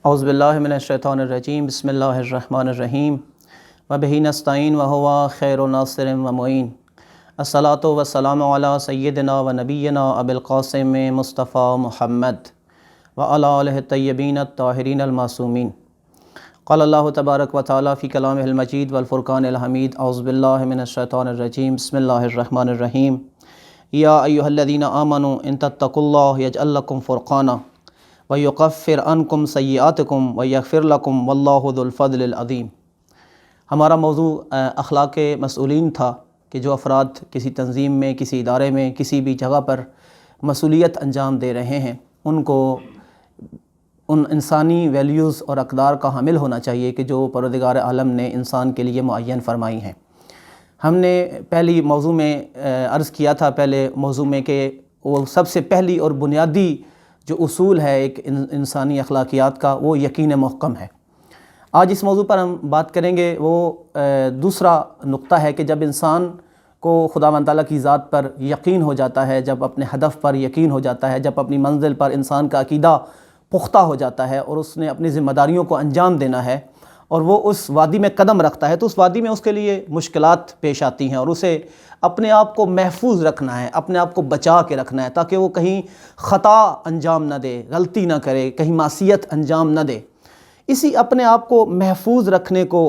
اعوذ باللہ من الشیطان الرجیم بسم اللہ الرحمن الرحیم وبہ نستعین وہو خیر ناصر و معین الصلاۃ والسلام علی سیدنا و نبینا ابی القاسم مصطفیٰ محمد وعلی آلہ الطیبین الطاہرین المعصومین۔ قال اللہ تبارک و تعالی فی کلامہ المجید والفرقان الحمید۔ اعوذ باللہ من الشیطان الرجیم بسم اللہ الرحمن الرحیم۔ یا ایہا الذین آمنوا ان تتقوا اللہ یجعل لکم فرقانا وَيُكَفِّرْ عَنْكُمْ سَيِّئَاتِكُمْ وَيَغْفِرْ لَكُمْ وَاللَّهُ ذُو الْفَضْلِ الْعَظِيمِ۔ ہمارا موضوع اخلاق مسئولین تھا کہ جو افراد کسی تنظیم میں، کسی ادارے میں، کسی بھی جگہ پر مسئولیت انجام دے رہے ہیں، ان کو ان انسانی ویلیوز اور اقدار کا حامل ہونا چاہیے کہ جو پروردگار عالم نے انسان کے لیے معین فرمائی ہیں۔ ہم نے پہلی موضوع میں عرض کیا تھا، پہلے موضوع میں، کہ وہ سب سے پہلی اور بنیادی جو اصول ہے ایک انسانی اخلاقیات کا، وہ یقین محکم ہے۔ آج اس موضوع پر ہم بات کریں گے، وہ دوسرا نقطہ ہے کہ جب انسان کو خداوند تعالیٰ کی ذات پر یقین ہو جاتا ہے، جب اپنے ہدف پر یقین ہو جاتا ہے، جب اپنی منزل پر انسان کا عقیدہ پختہ ہو جاتا ہے اور اس نے اپنی ذمہ داریوں کو انجام دینا ہے اور وہ اس وادی میں قدم رکھتا ہے، تو اس وادی میں اس کے لیے مشکلات پیش آتی ہیں اور اسے اپنے آپ کو محفوظ رکھنا ہے، اپنے آپ کو بچا کے رکھنا ہے تاکہ وہ کہیں خطا انجام نہ دے، غلطی نہ کرے، کہیں معصیت انجام نہ دے۔ اسی اپنے آپ کو محفوظ رکھنے کو،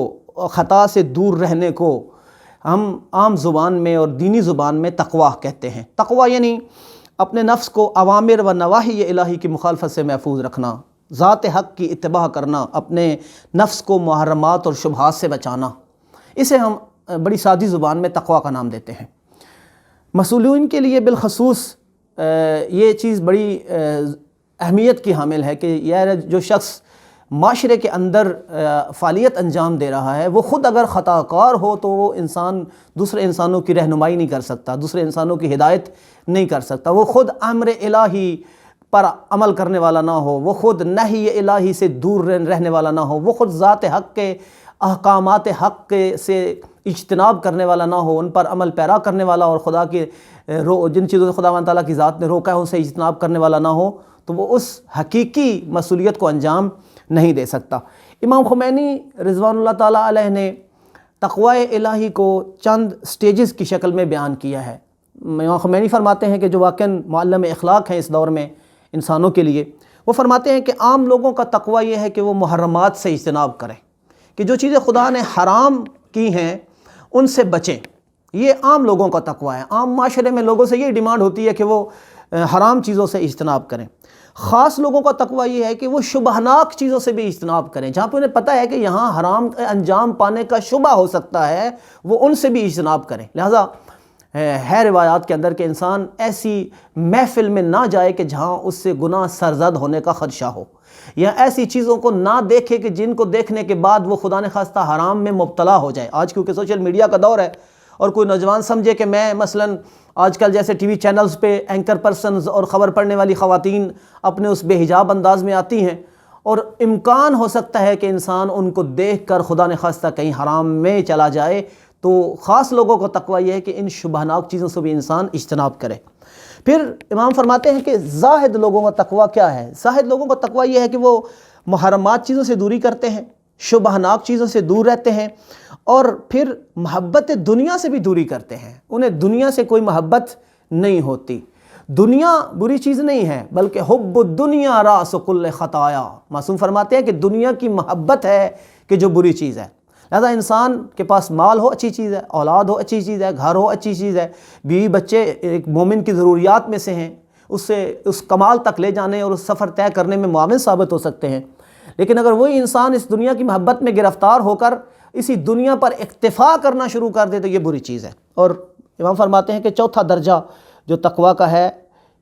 خطا سے دور رہنے کو ہم عام زبان میں اور دینی زبان میں تقویٰ کہتے ہیں۔ تقویٰ یعنی اپنے نفس کو اوامر و نواہی الہی کی مخالفت سے محفوظ رکھنا، ذات حق کی اتباع کرنا، اپنے نفس کو محرمات اور شبہات سے بچانا، اسے ہم بڑی سادی زبان میں تقویٰ کا نام دیتے ہیں۔ مسئولین کے لیے بالخصوص یہ چیز بڑی اہمیت کی حامل ہے کہ یار جو شخص معاشرے کے اندر فعالیت انجام دے رہا ہے، وہ خود اگر خطا کار ہو تو وہ انسان دوسرے انسانوں کی رہنمائی نہیں کر سکتا، دوسرے انسانوں کی ہدایت نہیں کر سکتا، وہ خود امر الہی پر عمل کرنے والا نہ ہو، وہ خود نہی الہی سے دور رہنے والا نہ ہو، وہ خود ذات حق کے احکامات حق سے اجتناب کرنے والا نہ ہو، ان پر عمل پیرا کرنے والا اور خدا کے جن چیزوں سے خداوند تعالیٰ کی ذات نے روکا ہے ان سے اجتناب کرنے والا نہ ہو، تو وہ اس حقیقی مسئولیت کو انجام نہیں دے سکتا۔ امام خمینی رضوان اللہ تعالیٰ علیہ نے تقوی الہی کو چند سٹیجز کی شکل میں بیان کیا ہے۔ امام خمینی فرماتے ہیں کہ جو واقعاً معلم اخلاق ہیں اس دور میں انسانوں کے لیے، وہ فرماتے ہیں کہ عام لوگوں کا تقوی یہ ہے کہ وہ محرمات سے اجتناب کریں، کہ جو چیزیں خدا نے حرام کی ہیں ان سے بچیں۔ یہ عام لوگوں کا تقوی ہے۔ عام معاشرے میں لوگوں سے یہ ڈیمانڈ ہوتی ہے کہ وہ حرام چیزوں سے اجتناب کریں۔ خاص لوگوں کا تقوی یہ ہے کہ وہ شبہناک چیزوں سے بھی اجتناب کریں، جہاں پہ انہیں پتہ ہے کہ یہاں حرام انجام پانے کا شبہ ہو سکتا ہے، وہ ان سے بھی اجتناب کریں۔ لہٰذا ہے روایات کے اندر کہ انسان ایسی محفل میں نہ جائے کہ جہاں اس سے گناہ سرزد ہونے کا خدشہ ہو، یا ایسی چیزوں کو نہ دیکھے کہ جن کو دیکھنے کے بعد وہ خدا نخواستہ حرام میں مبتلا ہو جائے۔ آج کیونکہ سوشل میڈیا کا دور ہے اور کوئی نوجوان سمجھے کہ میں مثلاً آج کل جیسے ٹی وی چینلز پہ اینکر پرسنز اور خبر پڑھنے والی خواتین اپنے اس بے حجاب انداز میں آتی ہیں اور امکان ہو سکتا ہے کہ انسان ان کو دیکھ کر خدا نخواستہ کہیں حرام میں چلا جائے، تو خاص لوگوں کو تقوی یہ ہے کہ ان شبہناک چیزوں سے بھی انسان اجتناب کرے۔ پھر امام فرماتے ہیں کہ زاہد لوگوں کا تقوی کیا ہے؟ زاہد لوگوں کا تقوی یہ ہے کہ وہ محرمات چیزوں سے دوری کرتے ہیں، شبہناک چیزوں سے دور رہتے ہیں، اور پھر محبت دنیا سے بھی دوری کرتے ہیں۔ انہیں دنیا سے کوئی محبت نہیں ہوتی۔ دنیا بری چیز نہیں ہے، بلکہ حب الدنیا راس کل خطایا۔ معصوم فرماتے ہیں کہ دنیا کی محبت ہے کہ جو بری چیز ہے۔ لہذا انسان کے پاس مال ہو اچھی چیز ہے، اولاد ہو اچھی چیز ہے، گھر ہو اچھی چیز ہے، بیوی بچے ایک مومن کی ضروریات میں سے ہیں، اس سے اس کمال تک لے جانے اور اس سفر طے کرنے میں معاون ثابت ہو سکتے ہیں۔ لیکن اگر وہی انسان اس دنیا کی محبت میں گرفتار ہو کر اسی دنیا پر اکتفا کرنا شروع کر دے تو یہ بری چیز ہے۔ اور امام فرماتے ہیں کہ چوتھا درجہ جو تقوی کا ہے،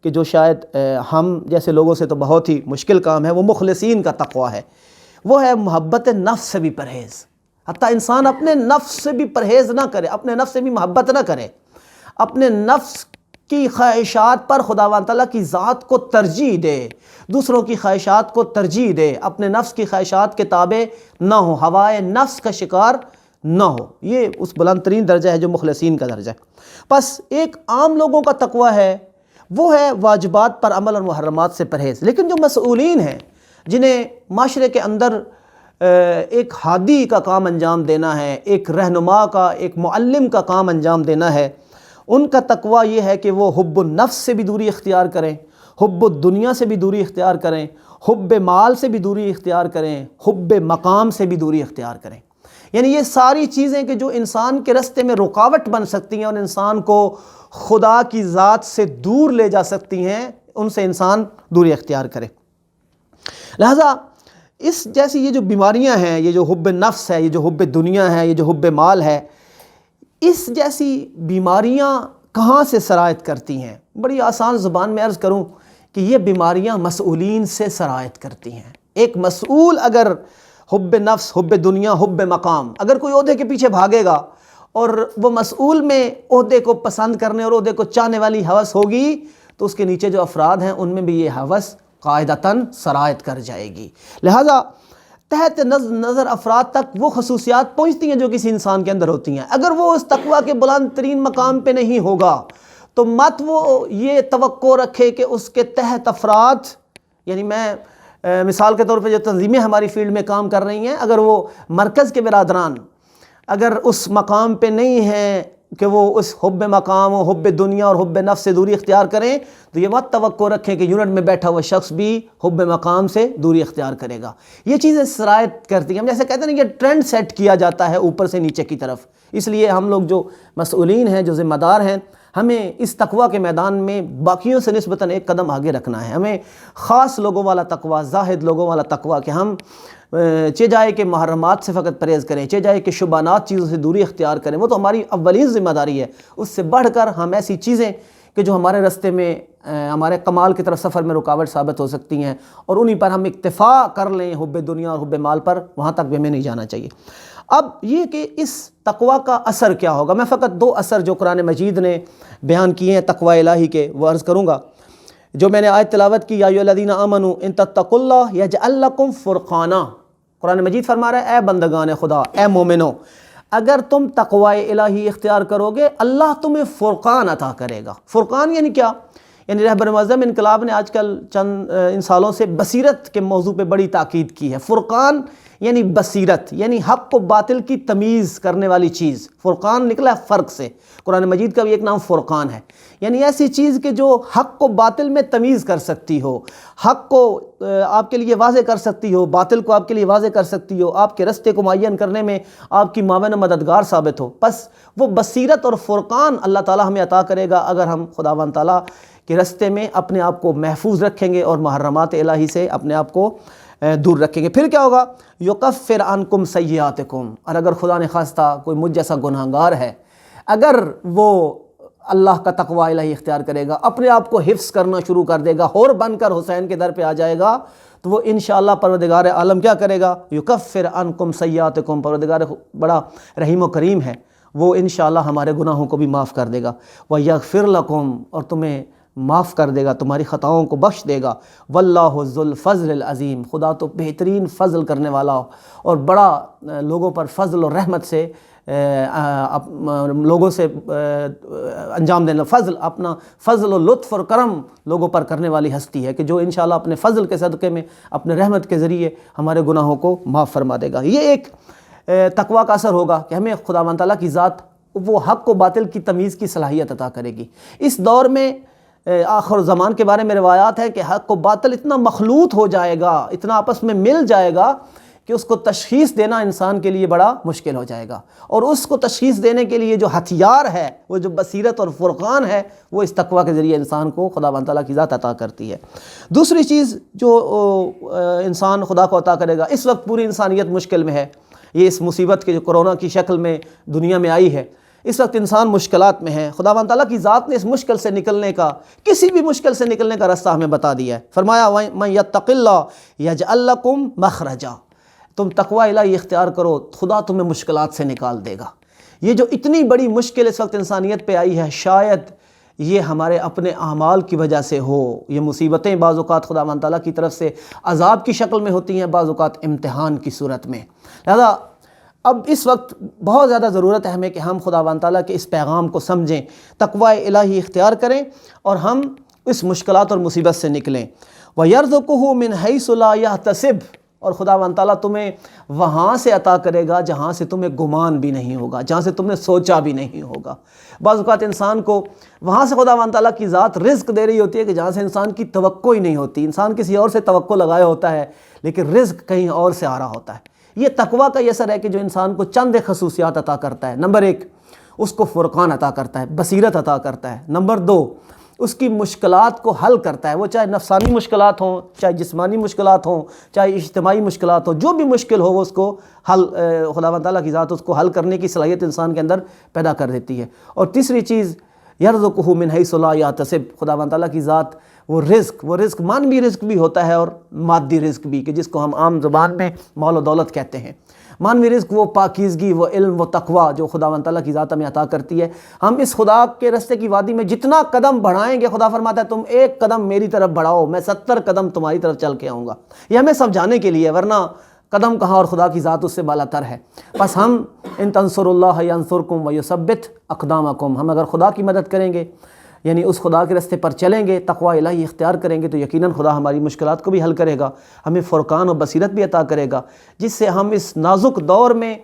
کہ جو شاید ہم جیسے لوگوں سے تو بہت ہی مشکل کام ہے، وہ مخلصین کا تقوی ہے، وہ ہے محبت نفس سے بھی پرہیز۔ حتیٰ انسان اپنے نفس سے بھی پرہیز نہ کرے، اپنے نفس سے بھی محبت نہ کرے، اپنے نفس کی خواہشات پر خداوند تعالیٰ کی ذات کو ترجیح دے، دوسروں کی خواہشات کو ترجیح دے، اپنے نفس کی خواہشات کے تابع نہ ہو، ہوائے نفس کا شکار نہ ہو۔ یہ اس بلند ترین درجہ ہے جو مخلصین کا درجہ ہے۔ پس ایک عام لوگوں کا تقوی ہے، وہ ہے واجبات پر عمل اور محرمات سے پرہیز۔ لیکن جو مسئولین ہیں، جنہیں معاشرے کے اندر ایک ہادی کا کام انجام دینا ہے، ایک رہنما کا، ایک معلم کا کام انجام دینا ہے، ان کا تقویٰ یہ ہے کہ وہ حب النفس سے بھی دوری اختیار کریں، حب الدنیا سے بھی دوری اختیار کریں، حب مال سے بھی دوری اختیار کریں، حب مقام سے بھی دوری اختیار کریں۔ یعنی یہ ساری چیزیں کہ جو انسان کے راستے میں رکاوٹ بن سکتی ہیں اور انسان کو خدا کی ذات سے دور لے جا سکتی ہیں، ان سے انسان دوری اختیار کرے۔ لہذا اس جیسی یہ جو بیماریاں ہیں، یہ جو حب نفس ہے، یہ جو حب دنیا ہے، یہ جو حب مال ہے، اس جیسی بیماریاں کہاں سے سرایت کرتی ہیں؟ بڑی آسان زبان میں عرض کروں کہ یہ بیماریاں مسئولین سے سرایت کرتی ہیں۔ ایک مسئول اگر حب نفس، حب دنیا، حب مقام، اگر کوئی عہدے کے پیچھے بھاگے گا اور وہ مسئول میں عہدے کو پسند کرنے اور عہدے کو چاہنے والی ہوس ہوگی تو اس کے نیچے جو افراد ہیں ان میں بھی یہ ہوس قاعدتاً سرایت کر جائے گی۔ لہٰذا تحت نظر افراد تک وہ خصوصیات پہنچتی ہیں جو کسی انسان کے اندر ہوتی ہیں۔ اگر وہ اس تقویٰ کے بلند ترین مقام پہ نہیں ہوگا تو مت وہ یہ توقع رکھے کہ اس کے تحت افراد، یعنی میں مثال کے طور پہ جو تنظیمیں ہماری فیلڈ میں کام کر رہی ہیں، اگر وہ مرکز کے برادران اگر اس مقام پہ نہیں ہیں کہ وہ اس حب مقام و حب دنیا اور حب نفس سے دوری اختیار کریں، تو یہ مت توقع رکھیں کہ یونٹ میں بیٹھا ہوا شخص بھی حب مقام سے دوری اختیار کرے گا۔ یہ چیزیں سرایت کرتی ہیں۔ ہم جیسے کہتے ہیں نا، یہ ٹرینڈ سیٹ کیا جاتا ہے اوپر سے نیچے کی طرف۔ اس لیے ہم لوگ جو مسئولین ہیں، جو ذمہ دار ہیں، ہمیں اس تقویٰ کے میدان میں باقیوں سے نسبتاً ایک قدم آگے رکھنا ہے۔ ہمیں خاص لوگوں والا تقویٰ، زاہد لوگوں والا تقویٰ، کہ ہم چہ جائے کہ محرمات سے فقط پرہیز کریں، چہ جائے کہ شبہات چیزوں سے دوری اختیار کریں، وہ تو ہماری اولین ذمہ داری ہے۔ اس سے بڑھ کر ہم ایسی چیزیں کہ جو ہمارے راستے میں ہمارے کمال کی طرف سفر میں رکاوٹ ثابت ہو سکتی ہیں اور انہی پر ہم اکتفا کر لیں، حب دنیا اور حب مال پر، وہاں تک بھی ہمیں نہیں جانا چاہیے۔ اب یہ کہ اس تقویٰ کا اثر کیا ہوگا، میں فقط 2 اثر جو قرآن مجید نے بیان کیے ہیں تقویٰ الہی کے وہ عرض کروں گا۔ جو میں نے آیت تلاوت کی، یا ایھا الذین آمنوا ان تتقوا اللہ یجعل لکم فرقانا، قرآن مجید فرما رہا ہے اے بندگان خدا، اے مومنو، اگر تم تقویٰ الہی اختیار کرو گے اللہ تمہیں فرقان عطا کرے گا۔ فرقان یعنی کیا؟ یعنی رہبر معظم انقلاب نے آج کل چند ان سالوں سے بصیرت کے موضوع پہ بڑی تاکید کی ہے۔ فرقان یعنی بصیرت، یعنی حق و باطل کی تمیز کرنے والی چیز۔ فرقان نکلا ہے فرق سے، قرآن مجید کا بھی ایک نام فرقان ہے، یعنی ایسی چیز کہ جو حق و باطل میں تمیز کر سکتی ہو، حق کو آپ کے لیے واضح کر سکتی ہو، باطل کو آپ کے لیے واضح کر سکتی ہو، آپ کے رستے کو معین کرنے میں آپ کی معاون و مددگار ثابت ہو۔ بس وہ بصیرت اور فرقان اللہ تعالیٰ ہمیں عطا کرے گا اگر ہم خداوند تعالیٰ کے رستے میں اپنے آپ کو محفوظ رکھیں گے اور محرمات الہی سے اپنے آپ کو دور رکھیں گے۔ پھر کیا ہوگا؟ یکفر عنکم سیئاتکم، اور اگر خدا نے خواستہ کوئی مجھ جیسا گناہگار ہے، اگر وہ اللہ کا تقویٰ الہی اختیار کرے گا، اپنے آپ کو حفظ کرنا شروع کر دے گا، ہور بن کر حسین کے در پہ آ جائے گا، تو وہ انشاءاللہ پروردگار عالم کیا کرے گا؟ یکفر عنکم سیئاتکم، پروردگار بڑا رحیم و کریم ہے، وہ انشاءاللہ ہمارے گناہوں کو بھی معاف کر دے گا۔ وَيَغْفِرْ لَكُمْ، اور تمہیں معاف کر دے گا، تمہاری خطاؤں کو بخش دے گا۔ وَاللَّهُ ذُو الْفَضْلِ الْعَظِيمِ، خدا تو بہترین فضل کرنے والا اور بڑا لوگوں پر فضل اور رحمت سے لوگوں سے انجام دینا، فضل، اپنا فضل و لطف اور کرم لوگوں پر کرنے والی ہستی ہے کہ جو انشاءاللہ اپنے فضل کے صدقے میں، اپنے رحمت کے ذریعے ہمارے گناہوں کو معاف فرما دے گا۔ یہ ایک تقویٰ کا اثر ہوگا کہ ہمیں خداوند تعالیٰ کی ذات وہ حق و باطل کی تمیز کی صلاحیت عطا کرے گی۔ اس دور میں آخر زمان کے بارے میں روایات ہے کہ حق و باطل اتنا مخلوط ہو جائے گا، اتنا آپس میں مل جائے گا کہ اس کو تشخیص دینا انسان کے لیے بڑا مشکل ہو جائے گا، اور اس کو تشخیص دینے کے لیے جو ہتھیار ہے، وہ جو بصیرت اور فرقان ہے، وہ اس تقویٰ کے ذریعے انسان کو خداوند تعالیٰ کی ذات عطا کرتی ہے۔ دوسری چیز جو انسان خدا کو عطا کرے گا، اس وقت پوری انسانیت مشکل میں ہے، یہ اس مصیبت کے جو کرونا کی شکل میں دنیا میں آئی ہے، اس وقت انسان مشکلات میں ہے۔ خداوند تعالیٰ کی ذات نے اس مشکل سے نکلنے کا، کسی بھی مشکل سے نکلنے کا راستہ ہمیں بتا دیا ہے۔ فرمایا مَن یتق اللہ یجعل لکم مخرجا، تم تقویٰ الہی اختیار کرو، خدا تمہیں مشکلات سے نکال دے گا۔ یہ جو اتنی بڑی مشکل اس وقت انسانیت پہ آئی ہے، شاید یہ ہمارے اپنے اعمال کی وجہ سے ہو۔ یہ مصیبتیں بعض اوقات خداوند تعالیٰ کی طرف سے عذاب کی شکل میں ہوتی ہیں، بعض اوقات امتحان کی صورت میں۔ لہذا اب اس وقت بہت زیادہ ضرورت ہے ہمیں کہ ہم خداوند تعالیٰ کے اس پیغام کو سمجھیں، تقویٰ الہی اختیار کریں اور ہم اس مشکلات اور مصیبت سے نکلیں۔ وَيَرْزُقُهُ مِنْ حَيْثُ لَا يَحْتَسِبُ، اور خداوند تعالیٰ تمہیں وہاں سے عطا کرے گا جہاں سے تمہیں گمان بھی نہیں ہوگا، جہاں سے تم نے سوچا بھی نہیں ہوگا۔ بعض اوقات انسان کو وہاں سے خداوند تعالیٰ کی ذات رزق دے رہی ہوتی ہے کہ جہاں سے انسان کی توقع ہی نہیں ہوتی، انسان کسی اور سے توقع لگایا ہوتا ہے لیکن رزق کہیں اور سے آ رہا ہوتا ہے۔ یہ تقویٰ کا یہ اثر ہے کہ جو انسان کو چند خصوصیات عطا کرتا ہے۔ نمبر 1، اس کو فرقان عطا کرتا ہے، بصیرت عطا کرتا ہے۔ نمبر 2، اس کی مشکلات کو حل کرتا ہے، وہ چاہے نفسانی مشکلات ہوں، چاہے جسمانی مشکلات ہوں، چاہے اجتماعی مشکلات ہوں، جو بھی مشکل ہو وہ اس کو حل، خداوند تعالیٰ کی ذات اس کو حل کرنے کی صلاحیت انسان کے اندر پیدا کر دیتی ہے۔ اور تیسری چیز، یرزقہ من حیث لا یحتسب، خداوند تعالیٰ کی ذات وہ رزق معنوی رزق بھی ہوتا ہے اور مادی رزق بھی، کہ جس کو ہم عام زبان میں مال و دولت کہتے ہیں۔ معنوی رزق وہ پاکیزگی، وہ علم، وہ تقویٰ جو خداوند تعالیٰ کی ذات ہمیں عطا کرتی ہے۔ ہم اس خدا کے رستے کی وادی میں جتنا قدم بڑھائیں گے، خدا فرماتا ہے تم 1 قدم میری طرف بڑھاؤ، میں 70 قدم تمہاری طرف چل کے آؤں گا۔ یہ ہمیں سمجھانے کے لیے، ورنہ قدم کہاں اور خدا کی ذات اس سے بالا تر ہے۔ بس ہم ان تنصروا اللہ ینصرکم ویثبت اقدامکم، ہم اگر خدا کی مدد کریں گے، یعنی اس خدا کے رستے پر چلیں گے، تقویٰ الہی اختیار کریں گے، تو یقیناً خدا ہماری مشکلات کو بھی حل کرے گا، ہمیں فرقان و بصیرت بھی عطا کرے گا، جس سے ہم اس نازک دور میں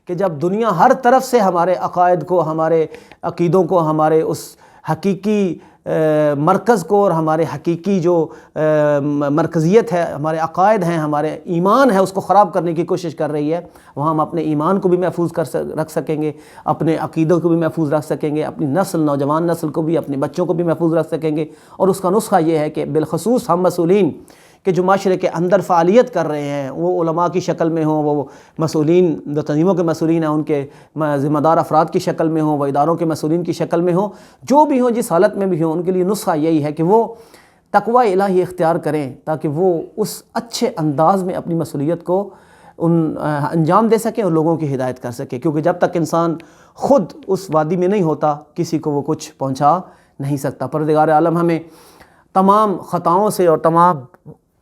کہ جب دنیا ہر طرف سے ہمارے عقائد کو، ہمارے عقیدوں کو، ہمارے اس حقیقی مرکز کو اور ہمارے حقیقی جو مرکزیت ہے، ہمارے عقائد ہیں، ہمارے ایمان ہے، اس کو خراب کرنے کی کوشش کر رہی ہے، وہاں ہم اپنے ایمان کو بھی محفوظ رکھ سکیں گے، اپنے عقیدوں کو بھی محفوظ رکھ سکیں گے، اپنی نسل، نوجوان نسل کو بھی، اپنے بچوں کو بھی محفوظ رکھ سکیں گے۔ اور اس کا نسخہ یہ ہے کہ بالخصوص ہم مسئولین کہ جو معاشرے کے اندر فعالیت کر رہے ہیں، وہ علماء کی شکل میں ہوں، وہ مسئولین جو تنظیموں کے مسئولین ہیں ان کے ذمہ دار افراد کی شکل میں ہوں، وہ اداروں کے مسئولین کی شکل میں ہوں، جو بھی ہوں، جس حالت میں بھی ہوں، ان کے لیے نسخہ یہی ہے کہ وہ تقویٰ الہی اختیار کریں تاکہ وہ اس اچھے انداز میں اپنی مسئولیت کو انجام دے سکیں اور لوگوں کی ہدایت کر سکیں، کیونکہ جب تک انسان خود اس وادی میں نہیں ہوتا کسی کو وہ کچھ پہنچا نہیں سکتا۔ پروردگار عالم ہمیں تمام خطاؤں سے اور تمام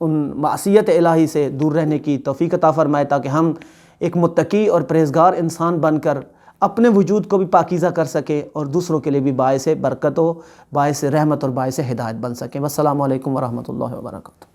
ان معصیت الہی سے دور رہنے کی توفیق عطا فرمائے، تاکہ ہم ایک متقی اور پرہیزگار انسان بن کر اپنے وجود کو بھی پاکیزہ کر سکیں اور دوسروں کے لیے بھی باعث برکت و باعث رحمت اور باعث ہدایت بن سکیں۔ والسلام علیکم ورحمۃ اللہ وبرکاتہ۔